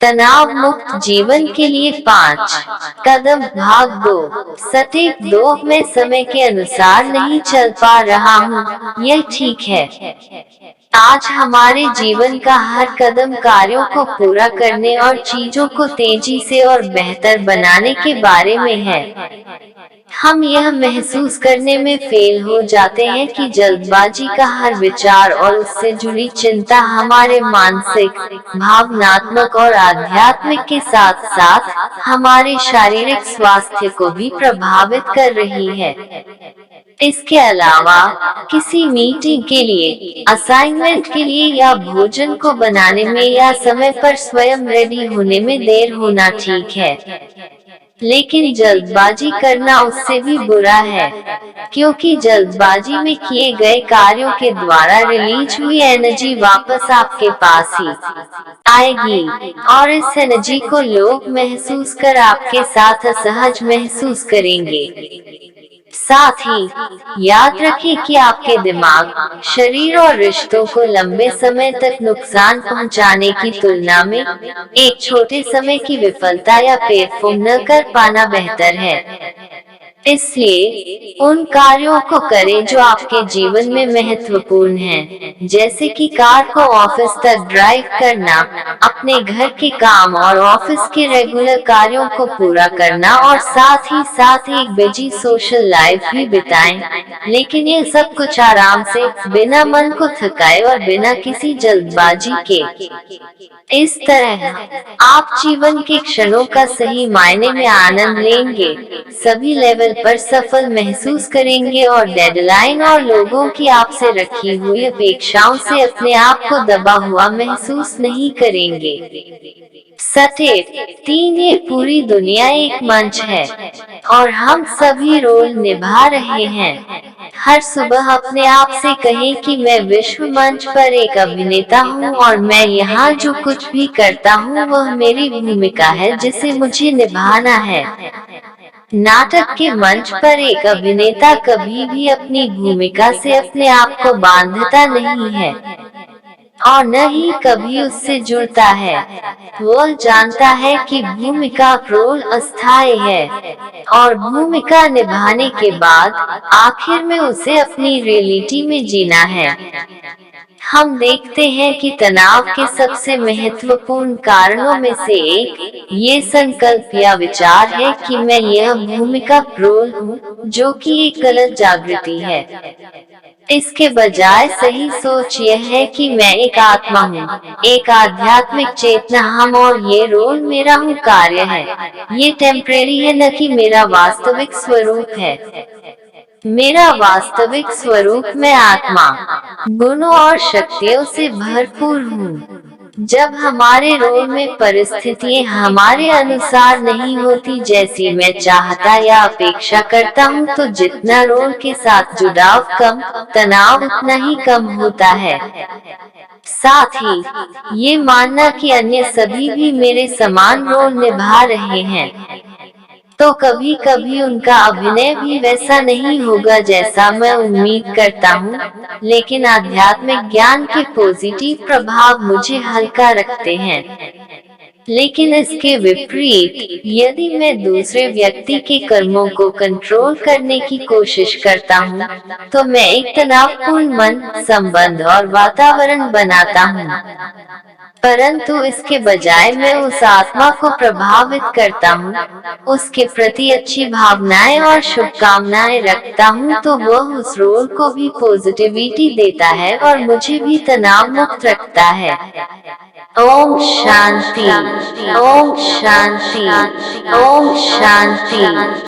तनाव मुक्त जीवन के लिए 5 कदम भाग 2 सटीक 2 मैं समय के अनुसार नहीं चल पा रहा हूँ, यह ठीक है। आज हमारे जीवन का हर कदम कार्यों को पूरा करने और चीजों को तेजी से और बेहतर बनाने के बारे में है। हम यह महसूस करने में फेल हो जाते हैं कि जल्दबाजी का हर विचार और उससे जुड़ी चिंता हमारे मानसिक, भावनात्मक और आध्यात्मिक के साथ साथ हमारे शारीरिक स्वास्थ्य को भी प्रभावित कर रही है। इसके अलावा किसी मीटिंग के लिए, असाइनमेंट के लिए या भोजन को बनाने में या समय पर स्वयं रेडी होने में देर होना ठीक है, लेकिन जल्दबाजी करना उससे भी बुरा है, क्योंकि जल्दबाजी में किए गए कार्यों के द्वारा रिलीज हुई एनर्जी वापस आपके पास ही आएगी और इस एनर्जी को लोग महसूस कर आपके साथ असहज महसूस करेंगे। साथ ही याद रखें कि आपके दिमाग, शरीर और रिश्तों को लंबे समय तक नुकसान पहुंचाने की तुलना में एक छोटे समय की विफलता या परफॉर्म न कर पाना बेहतर है। इसलिए उन कार्यों को करें जो आपके जीवन में महत्वपूर्ण हैं, जैसे कि कार को ऑफिस तक ड्राइव करना, अपने घर के काम और ऑफिस के रेगुलर कार्यों को पूरा करना और साथ ही साथ एक बिजी सोशल लाइफ भी बिताएं, लेकिन ये सब कुछ आराम से, बिना मन को थकाए और बिना किसी जल्दबाजी के। इस तरह आप जीवन के क्षणों का सही मायने में आनंद लेंगे, सभी लेवल पर सफल महसूस करेंगे और डेडलाइन और लोगों की आपसे रखी हुई अपेक्षाओं से अपने आप को दबा हुआ महसूस नहीं करेंगे। सटेट 3 ये पूरी दुनिया एक मंच है और हम सभी रोल निभा रहे हैं। हर सुबह अपने आप से कहें कि मैं विश्व मंच पर एक अभिनेता हूँ और मैं यहाँ जो कुछ भी करता हूँ वह मेरी भूमिका है जिसे मुझे निभाना है। नाटक के मंच पर एक अभिनेता कभी भी अपनी भूमिका से अपने आप को बांधता नहीं है और न ही कभी उससे जुड़ता है। वह जानता है कि भूमिका रोल अस्थायी है और भूमिका निभाने के बाद आखिर में उसे अपनी रियलिटी में जीना है। हम देखते हैं कि तनाव के सबसे महत्वपूर्ण कारणों में से एक ये संकल्प या विचार है कि मैं यह भूमिका रोल हूँ, जो कि एक गलत जागृति है। इसके बजाय सही सोच यह है कि मैं एक आत्मा हूँ, एक आध्यात्मिक चेतना हम और ये रोल मेरा हूँ कार्य है। ये टेम्परेरी है, न कि मेरा वास्तविक स्वरूप है। मेरा वास्तविक स्वरूप मैं आत्मा, गुणों और शक्तियों से भरपूर हूँ। जब हमारे रोल में परिस्थितियाँ हमारे अनुसार नहीं होती जैसी मैं चाहता या अपेक्षा करता हूँ, तो जितना रोल के साथ जुड़ाव कम, तनाव उतना ही कम होता है। साथ ही ये मानना कि अन्य सभी भी मेरे समान रोल निभा रहे हैं, तो कभी कभी उनका अभिनय भी वैसा नहीं होगा जैसा मैं उम्मीद करता हूँ, लेकिन आध्यात्मिक ज्ञान के पॉजिटिव प्रभाव मुझे हल्का रखते हैं। लेकिन इसके विपरीत, यदि मैं दूसरे व्यक्ति के कर्मों को कंट्रोल करने की कोशिश करता हूँ, तो मैं एक तनावपूर्ण मन, संबंध और वातावरण बनाता हूँ। परंतु इसके बजाय मैं उस आत्मा को प्रभावित करता हूँ, उसके प्रति अच्छी भावनाएं और शुभकामनाएं रखता हूँ, तो वह उस रोल को भी पॉजिटिविटी देता है और मुझे भी तनाव मुक्त रखता है। ओम शांति, ओम शांति, ओम शांति।